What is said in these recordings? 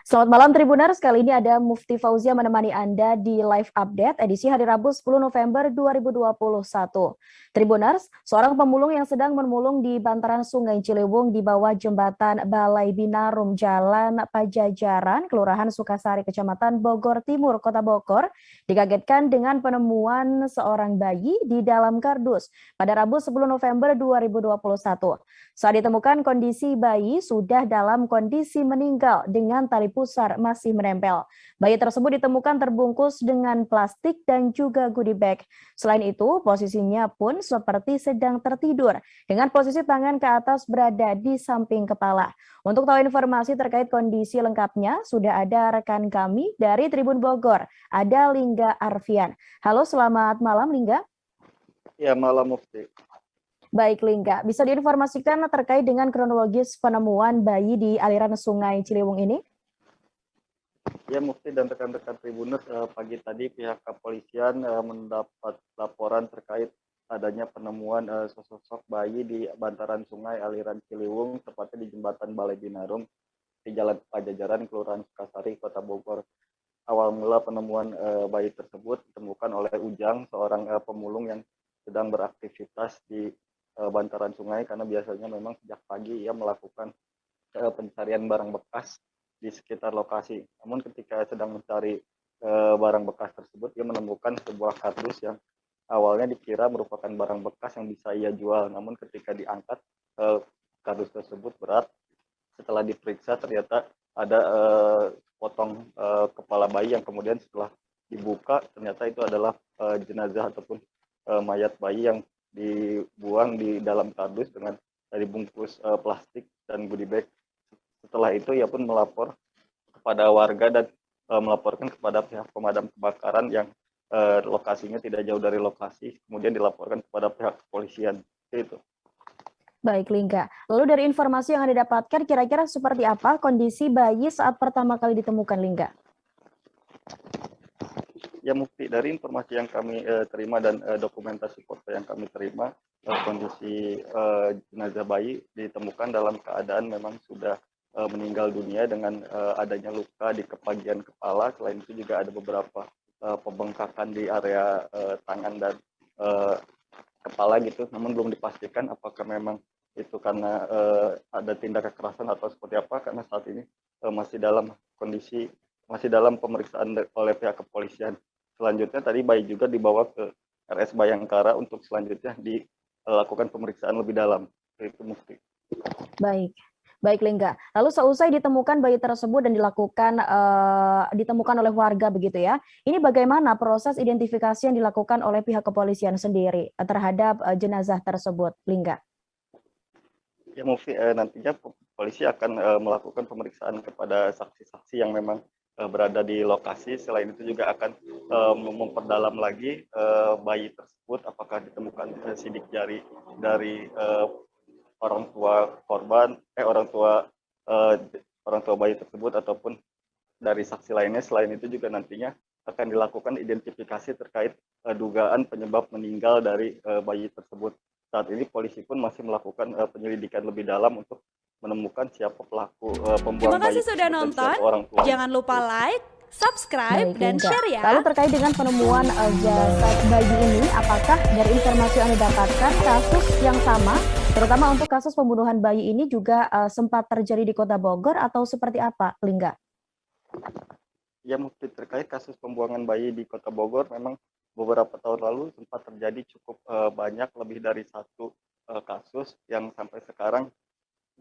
Selamat malam Tribuners, kali ini ada Mufti Fauzia menemani Anda di live update edisi hari Rabu 10 November 2021. Tribuners, seorang pemulung yang sedang memulung di bantaran Sungai Ciliwung di bawah jembatan Balai Binarum Jalan Pajajaran, Kelurahan Sukasari, Kecamatan Bogor Timur, Kota Bogor, dikagetkan dengan penemuan seorang bayi di dalam kardus pada Rabu 10 November 2021. Saat ditemukan, kondisi bayi sudah dalam kondisi meninggal dengan tali pusar masih menempel. Bayi tersebut ditemukan terbungkus dengan plastik dan juga goodie bag. Selain itu, posisinya pun seperti sedang tertidur dengan posisi tangan ke atas berada di samping kepala. Untuk tahu informasi terkait kondisi lengkapnya, sudah ada rekan kami dari Tribun Bogor, ada Lingga Arfian. Halo, selamat malam Lingga. Ya, malam Mufti. Baik Lingga, bisa diinformasikan terkait dengan kronologis penemuan bayi di aliran Sungai Ciliwung ini? Ya Mufti dan rekan-rekan Tribuners, pagi tadi pihak kepolisian mendapat laporan terkait adanya penemuan sosok bayi di bantaran sungai aliran Ciliwung, tepatnya di jembatan Balai Binarum di Jalan Pajajaran, Kelurahan Sukasari, Kota Bogor. Awal mula penemuan bayi tersebut ditemukan oleh Ujang, seorang pemulung yang sedang beraktivitas di bantaran sungai, karena biasanya memang sejak pagi ia melakukan pencarian barang bekas di sekitar lokasi. Namun ketika sedang mencari barang bekas tersebut, ia menemukan sebuah kardus yang awalnya dikira merupakan barang bekas yang bisa ia jual. Namun ketika diangkat, kardus tersebut berat. Setelah diperiksa ternyata ada potong kepala bayi yang kemudian setelah dibuka ternyata itu adalah jenazah ataupun mayat bayi yang dibuang di dalam kardus dengan dibungkus plastik dan goodie bag. Setelah itu ia pun melapor kepada warga dan melaporkan kepada pihak pemadam kebakaran yang lokasinya tidak jauh dari lokasi, kemudian dilaporkan kepada pihak kepolisian. Itu. Baik Lingga, lalu dari informasi yang Anda dapatkan kira-kira seperti apa kondisi bayi saat pertama kali ditemukan Lingga? Ya Mufti, dari informasi yang kami terima dan dokumentasi foto yang kami terima, kondisi jenazah bayi ditemukan dalam keadaan memang sudah meninggal dunia dengan adanya luka di bagian kepala. Selain itu juga ada beberapa pembengkakan di area tangan dan kepala gitu, namun belum dipastikan apakah memang itu karena ada tindak kekerasan atau seperti apa, karena saat ini masih dalam pemeriksaan oleh pihak kepolisian. Selanjutnya tadi bayi juga dibawa ke RS Bayangkara untuk selanjutnya dilakukan pemeriksaan lebih dalam. Itu Mufti. Baik Lingga. Lalu seusai ditemukan bayi tersebut dan ditemukan oleh warga begitu ya. Ini bagaimana proses identifikasi yang dilakukan oleh pihak kepolisian sendiri terhadap jenazah tersebut, Lingga? Ya Mufti, nantinya polisi akan melakukan pemeriksaan kepada saksi-saksi yang memang berada di lokasi. Selain itu juga akan memperdalam lagi bayi tersebut, apakah ditemukan sidik jari dari orang tua korban, orang tua bayi tersebut ataupun dari saksi lainnya. Selain itu juga nantinya akan dilakukan identifikasi terkait dugaan penyebab meninggal dari bayi tersebut. Saat ini polisi pun masih melakukan penyelidikan lebih dalam untuk menemukan siapa pelaku pembuang bayi. Terima kasih sudah nonton. Jangan lupa like, subscribe, dan share ya. Lalu terkait dengan penemuan jasad bayi ini, apakah dari informasi yang Anda dapatkan kasus yang sama, terutama untuk kasus pembunuhan bayi ini juga sempat terjadi di Kota Bogor atau seperti apa, Lingga? Ya Mufti, terkait kasus pembuangan bayi di Kota Bogor, memang beberapa tahun lalu sempat terjadi cukup banyak, lebih dari satu kasus yang sampai sekarang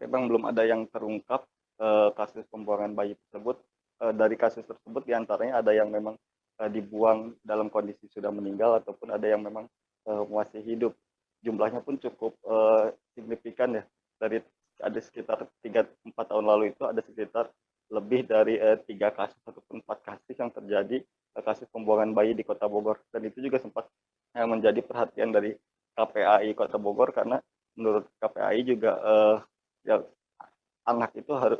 memang belum ada yang terungkap kasus pembuangan bayi tersebut. Dari kasus tersebut diantaranya ada yang memang dibuang dalam kondisi sudah meninggal ataupun ada yang memang masih hidup. Jumlahnya pun cukup signifikan ya. Dari ada sekitar 3-4 tahun lalu itu ada sekitar lebih dari 3 kasus ataupun 4 kasus yang terjadi kasus pembuangan bayi di Kota Bogor, dan itu juga sempat menjadi perhatian dari KPAI Kota Bogor, karena menurut KPAI juga ya, anak itu harus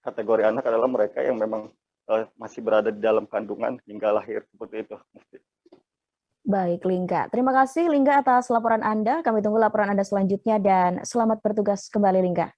kategori anak adalah mereka yang memang masih berada di dalam kandungan hingga lahir, seperti itu. Baik Lingga, terima kasih Lingga atas laporan Anda. Kami tunggu laporan Anda selanjutnya dan selamat bertugas kembali Lingga.